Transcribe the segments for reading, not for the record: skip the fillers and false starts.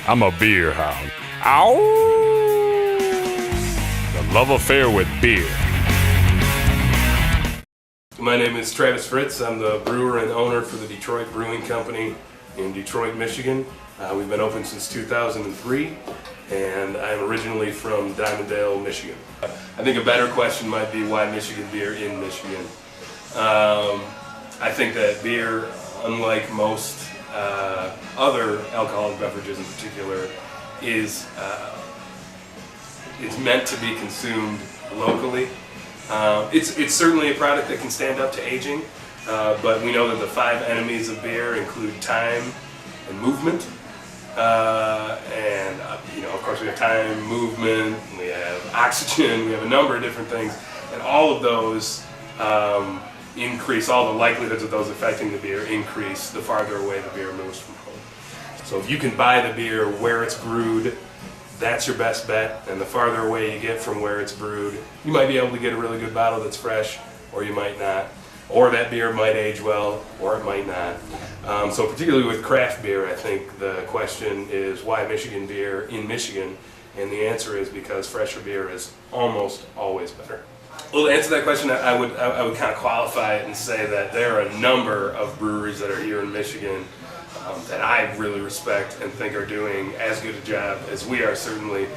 I'm a beer hound. Ow! The love affair with beer. My name is Travis Fritts. I'm the brewer and owner for the Detroit Brewing Company in Detroit, Michigan. We've been open since 2003, and I'm originally from Dimondale, Michigan. I think a better question might be why Michigan beer in Michigan. I think that beer, unlike most other alcoholic beverages in particular, is meant to be consumed locally. It's certainly a product that can stand up to aging, but we know that the 5 enemies of beer include time and movement. Of course, we have time, movement, we have oxygen, we have a number of different things, and all of those increase, all the likelihoods of those affecting the beer increase the farther away the beer moves from home. So if you can buy the beer where it's brewed, that's your best bet, and the farther away you get from where it's brewed, you might be able to get a really good bottle that's fresh, or you might not. Or that beer might age well, or it might not. So particularly with craft beer, I think the question is why Michigan beer in Michigan? And the answer is because fresher beer is almost always better. Well, to answer that question, I would kind of qualify it and say that there are a number of breweries that are here in Michigan that I really respect and think are doing as good a job as we are certainly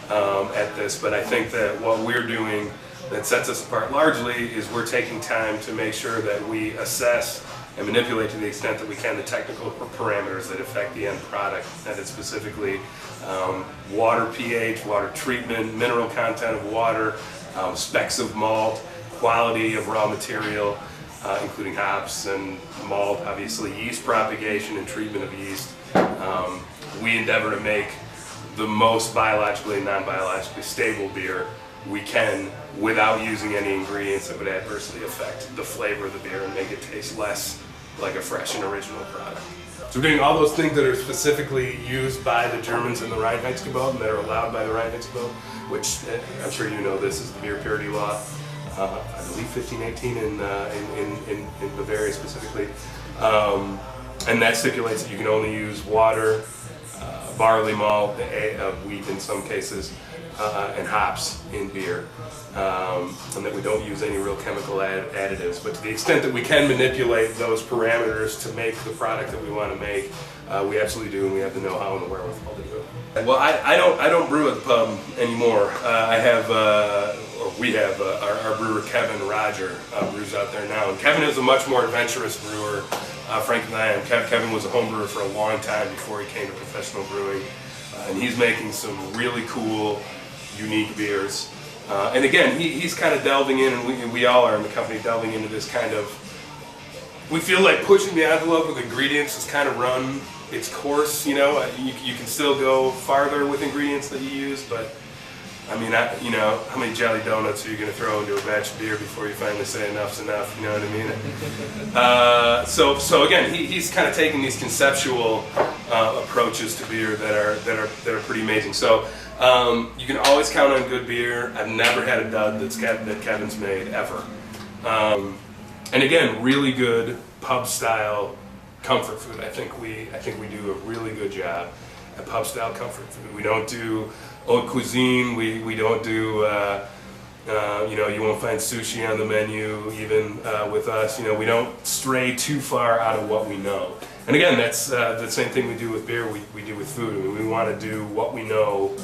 at this. But I think that what we're doing that sets us apart largely is we're taking time to make sure that we assess and manipulate to the extent that we can the technical parameters that affect the end product. That is specifically water pH, water treatment, mineral content of water, specs of malt, quality of raw material, including hops and malt, obviously yeast propagation and treatment of yeast. We endeavor to make the most biologically and non-biologically stable beer we can without using any ingredients that would adversely affect the flavor of the beer and make it taste less like a fresh and original product. So we're doing all those things that are specifically used by the Germans in the Reinheitsgebot and that are allowed by the Reinheitsgebot, which I'm sure you know this is the beer purity law. I believe 1518 in Bavaria specifically. And that stipulates that you can only use water, barley malt, wheat in some cases, and hops in beer, and that we don't use any real chemical additives. But to the extent that we can manipulate those parameters to make the product that we want to make, we absolutely do, and we have the know-how and the wherewithal to do it. Well, I don't brew at the pub anymore. We have our brewer Kevin Roger brews out there now, and Kevin is a much more adventurous brewer, frankly, than I am. Kevin was a home brewer for a long time before he came to professional brewing, and he's making some really cool, unique beers. And again, he's kind of delving in, and we all are in the company delving into this kind of, we feel like pushing the envelope with ingredients has kind of run its course, you know. You can still go farther with ingredients that you use, but I mean, how many jelly donuts are you going to throw into a batch of beer before you finally say enough's enough? You know what I mean? So again, he's kind of taking these conceptual approaches to beer that are pretty amazing. So you can always count on good beer. I've never had a dud that Kevin's made ever. And again, really good pub style comfort food. I think we do a really good job at pub style comfort food. We don't do haute cuisine. We don't do you won't find sushi on the menu even with us. We don't stray too far out of what we know. And again, that's the same thing we do with beer. We do with food. I mean, we want to do what we know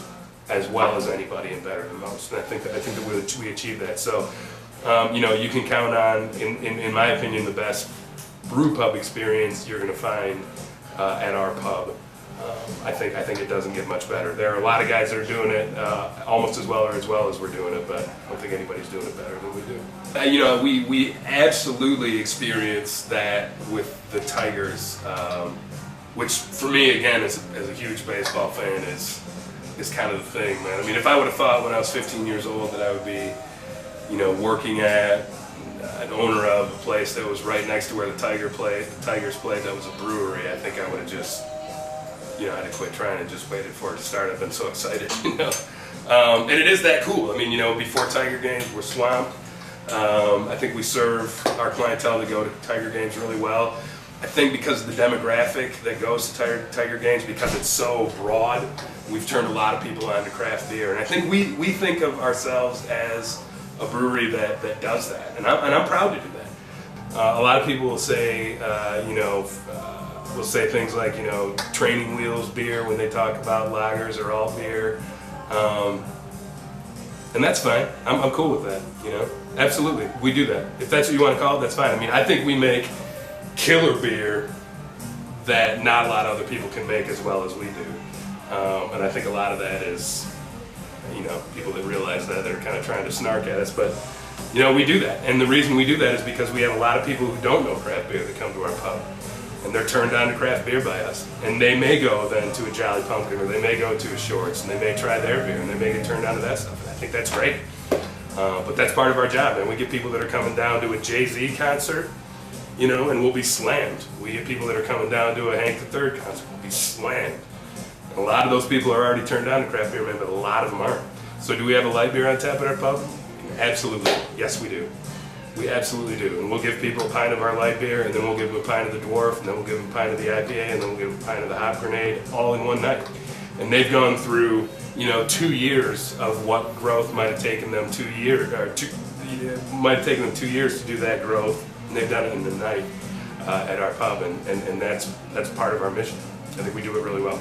as well as anybody and better than most. And I think that we achieve that. So you can count on, in my opinion, the best brew pub experience you're going to find at our pub. I think it doesn't get much better. There are a lot of guys that are doing it almost as well or as well as we're doing it, but I don't think anybody's doing it better than we do. We absolutely experience that with the Tigers, which for me, again, as a huge baseball fan, is kind of the thing, man. I mean, if I would have thought when I was 15 years old that I would be, working at an owner of a place that was right next to where the Tigers played, that was a brewery, I think I would have just, I'd have quit trying and just waited for it to start. I've been so excited, And it is that cool. I mean, before Tiger games, we're swamped. I think we serve our clientele to go to Tiger games really well. I think because of the demographic that goes to Tiger Games, because it's so broad, we've turned a lot of people on to craft beer. And I think we think of ourselves as a brewery that does that. And I'm proud to do that. A lot of people will say, will say things like, training wheels beer when they talk about lagers or alt beer. And that's fine. I'm cool with that, Absolutely, we do that. If that's what you want to call it, that's fine. I mean, I think we make killer beer that not a lot of other people can make as well as we do. And I think a lot of that is, people that realize that they're kind of trying to snark at us. But, we do that. And the reason we do that is because we have a lot of people who don't know craft beer that come to our pub. And they're turned on to craft beer by us. And they may go then to a Jolly Pumpkin, or they may go to a Shorts, and they may try their beer, and they may get turned on to that stuff. And I think that's great. But that's part of our job. And we get people that are coming down to a Jay-Z concert, and we'll be slammed. We get people that are coming down to a Hank III concert, we'll be slammed. And a lot of those people are already turned on to craft beer, but a lot of them aren't. So do we have a light beer on tap at our pub? Absolutely. Yes, we do. We absolutely do. And we'll give people a pint of our light beer, and then we'll give them a pint of the Dwarf, and then we'll give them a pint of the IPA, and then we'll give them a pint of the Hop Grenade, all in one night. And they've gone through, 2 years of what growth might have taken them 2 years, might have taken them 2 years to do that growth, and they've done it in the night at our pub, and that's part of our mission. I think we do it really well.